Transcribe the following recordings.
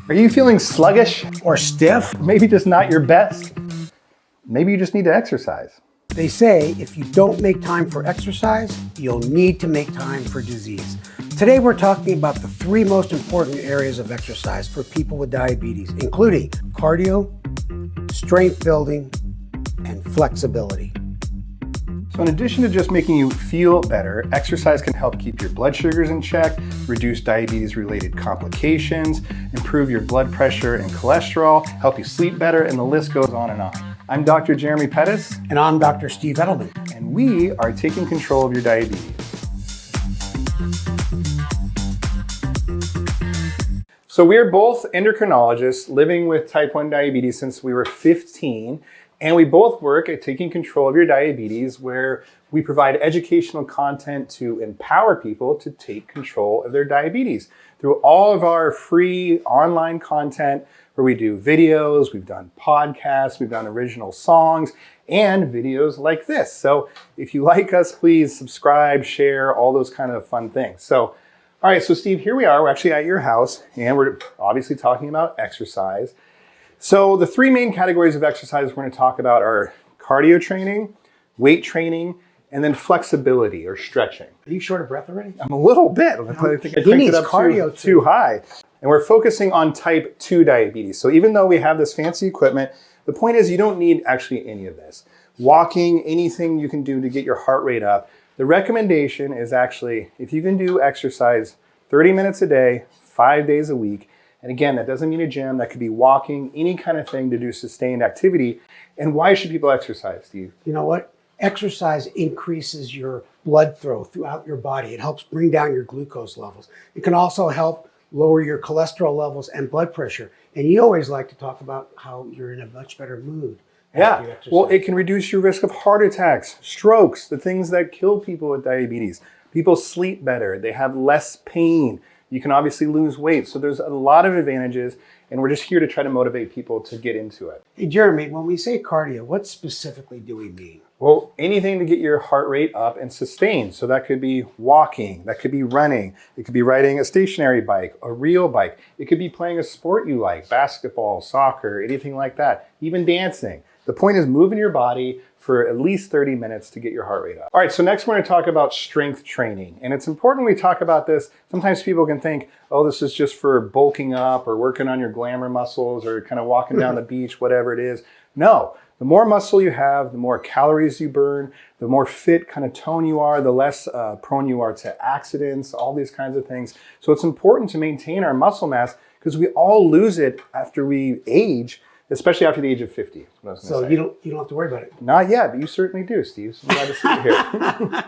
Are you feeling sluggish? Or stiff? Maybe just not your best? Maybe you just need to exercise. They say if you don't make time for exercise, you'll need to make time for disease. Today we're talking about the 3 most important areas of exercise for people with diabetes, including cardio, strength building, and flexibility. So in addition to just making you feel better, exercise can help keep your blood sugars in check, reduce diabetes-related complications, improve your blood pressure and cholesterol, help you sleep better, and the list goes on and on. I'm Dr. Jeremy Pettus. And I'm Dr. Steve Edelman. And we are taking control of your diabetes. So we're both endocrinologists living with type 1 diabetes since we were 15. And we both work at taking control of your diabetes, where we provide educational content to empower people to take control of their diabetes through all of our free online content, where we do videos, we've done podcasts, we've done original songs, and videos like this. So if you like us, please subscribe, share, all those kind of fun things. So, all right, so Steve, here we are. We're actually at your house, and we're obviously talking about exercise. So the 3 main categories of exercise we're going to talk about are cardio training, weight training, and then flexibility or stretching. Are you short of breath already? I'm a little bit. I think I cranked it up too high. And we're focusing on type 2 diabetes. So even though we have this fancy equipment, the point is you don't need actually any of this. Walking, anything you can do to get your heart rate up. The recommendation is actually, if you can do exercise 30 minutes a day, 5 days a week, and again, that doesn't mean a gym, that could be walking, any kind of thing to do sustained activity. And why should people exercise, Steve? You know what? Exercise increases your blood flow throughout your body. It helps bring down your glucose levels. It can also help lower your cholesterol levels and blood pressure. And you always like to talk about how you're in a much better mood. Yeah, well, it can reduce your risk of heart attacks, strokes, the things that kill people with diabetes. People sleep better, they have less pain. You can obviously lose weight. So there's a lot of advantages, and we're just here to try to motivate people to get into it. Hey, Jeremy, when we say cardio, what specifically do we mean? Well, anything to get your heart rate up and sustained. So that could be walking, that could be running, it could be riding a stationary bike, a real bike. It could be playing a sport you like, basketball, soccer, anything like that, even dancing. The point is moving your body for at least 30 minutes to get your heart rate up. All right, so next we're going to talk about strength training. And it's important we talk about this. Sometimes people can think, oh, this is just for bulking up or working on your glamour muscles or kind of walking down the beach, whatever it is. No, the more muscle you have, the more calories you burn, the more fit kind of tone you are, the less prone you are to accidents, all these kinds of things. So it's important to maintain our muscle mass because we all lose it after we age, especially after the age of 50. So you don't have to worry about it. Not yet, but you certainly do, Steve. So I'm glad to see you here.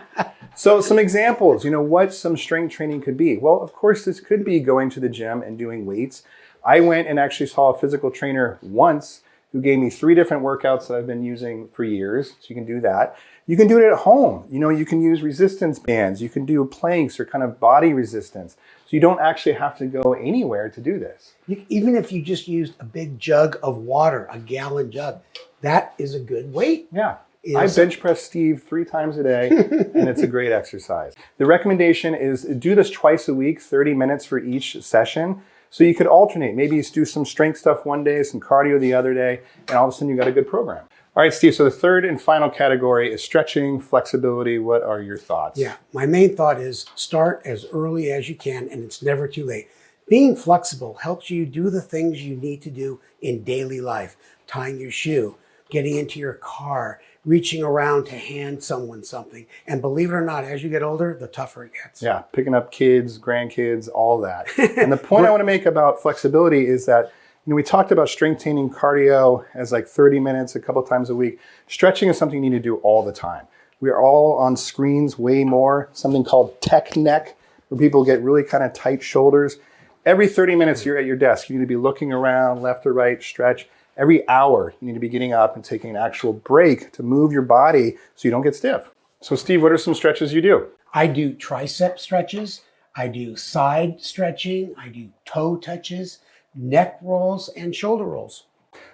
So some examples, what some strength training could be. Well, of course, this could be going to the gym and doing weights. I went and actually saw a physical trainer once who gave me 3 different workouts that I've been using for years. So you can do that. You can do it at home. You can use resistance bands. You can do planks or kind of body resistance. So you don't actually have to go anywhere to do this. Even if you just used a big jug of water, a gallon jug, that is a good weight. Yeah. I bench press Steve 3 times a day, and it's a great exercise. The recommendation is do this twice a week, 30 minutes for each session. So you could alternate. Maybe you do some strength stuff one day, some cardio the other day, and all of a sudden you got a good program. All right, Steve, so the 3rd and final category is stretching, flexibility. What are your thoughts? Yeah, my main thought is start as early as you can, and it's never too late. Being flexible helps you do the things you need to do in daily life. Tying your shoe, getting into your car, reaching around to hand someone something. And believe it or not, as you get older, the tougher it gets. Yeah, picking up kids, grandkids, all that. And the point I want to make about flexibility is that we talked about strength training, cardio as like 30 minutes a couple times a week. Stretching is something you need to do all the time. We are all on screens way more, something called tech neck, where people get really kind of tight shoulders. Every 30 minutes you're at your desk, you need to be looking around left or right, stretch. Every hour you need to be getting up and taking an actual break to move your body so you don't get stiff. So Steve, what are some stretches you do? I do tricep stretches. I do side stretching. I do toe touches, neck rolls, and shoulder rolls.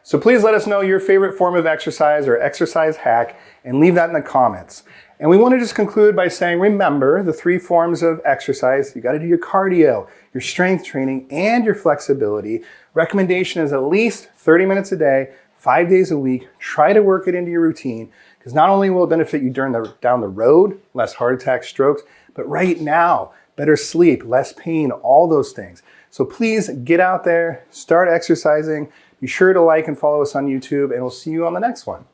So please let us know your favorite form of exercise or exercise hack and leave that in the comments. And we want to just conclude by saying, remember the 3 forms of exercise. You got to do your cardio, your strength training, and your flexibility. Recommendation is at least 30 minutes a day, 5 days a week. Try to work it into your routine, because not only will it benefit you down the road, less heart attacks, strokes, but right now, better sleep, less pain, all those things. So please get out there, start exercising. Be sure to like and follow us on YouTube, and we'll see you on the next one.